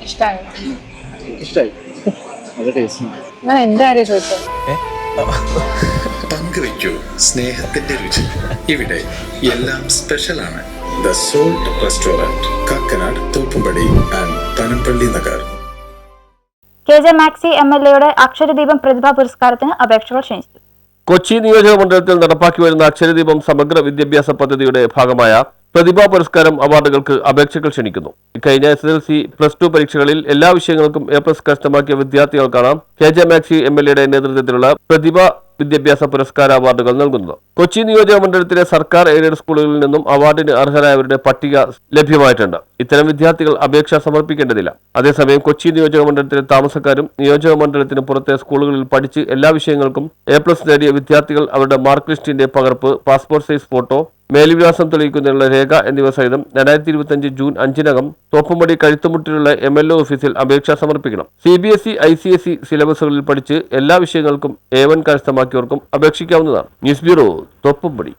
ഇഷ്ടായി. ഇഷ്ടമായി. നല്ല ടേസ്റ്റ്. ഞാൻ എന്റെ കാര്യം ചോദിച്ചത്. പങ്കുവയ്ക്കൂ സ്നേഹത്തിന്റെ രുചി. ഇവിടെ എല്ലാം സ്പെഷ്യലാണ്. The salt restaurant, Kakkanad, Thoppumpady and Panampilly Nagar. KJ Maxy MLAയുടെ അക്ഷരദീപം പ്രതിഭാ പുരസ്കാരത്തിന് അപേക്ഷകൾ ക്ഷണിച്ചു. കൊച്ചി നിയോജക മണ്ഡലത്തിൽ നടപ്പാക്കി വരുന്ന അക്ഷരദീപം സമഗ്ര വിദ്യാഭ്യാസ പദ്ധതിയുടെ ഭാഗമായ പ്രതിഭാ പുരസ്കാരം അവാർഡുകൾക്ക് അപേക്ഷകൾ ക്ഷണിക്കുന്നു. ഇക്കഴിഞ്ഞ SSLC +2 പരീക്ഷകളിൽ എല്ലാ വിഷയങ്ങൾക്കും A+ കരസ്ഥമാക്കിയ വിദ്യാർത്ഥികൾക്കാണ് KJ മാക്സി MLAയുടെ നേതൃത്വത്തിലുള്ള പ്രതിഭാ വിദ്യാഭ്യാസ പുരസ്കാര അവാർഡുകൾ നൽകുന്നത്. കൊച്ചി നിയോജക മണ്ഡലത്തിലെ സർക്കാർ എയ്ഡഡ് സ്കൂളുകളിൽ നിന്നും അവാർഡിന് അർഹരായവരുടെ പട്ടിക ലഭ്യമായിട്ടുണ്ട്. ഇത്തരം വിദ്യാർത്ഥികൾ അപേക്ഷ സമർപ്പിക്കേണ്ടതില്ല. അതേസമയം കൊച്ചി നിയോജക മണ്ഡലത്തിലെ താമസക്കാരും നിയോജക മണ്ഡലത്തിന് പുറത്തെ സ്കൂളുകളിൽ പഠിച്ച് എല്ലാ വിഷയങ്ങൾക്കും A+ നേടിയ വിദ്യാർത്ഥികൾ അവരുടെ മാർക്ക് ലിസ്റ്റിന്റെ പകർപ്പ്, പാസ്പോർട്ട് സൈസ് ഫോട്ടോ, മേൽവിലാസം തെളിയിക്കുന്നതിനുള്ള രേഖ എന്നിവ സഹിതം 2025 ജൂൺ 5-നകം തോപ്പുംപടി കഴുത്തുമുട്ടിലുള്ള MLO ഓഫീസിൽ അപേക്ഷ സമർപ്പിക്കണം. CBSE ICSE സിലബസുകളിൽ പഠിച്ച് എല്ലാ വിഷയങ്ങൾക്കും A1 കരസ്ഥമാക്കിയവർക്കും അപേക്ഷിക്കാവുന്നതാണ്. News bureau, Thoppumpady.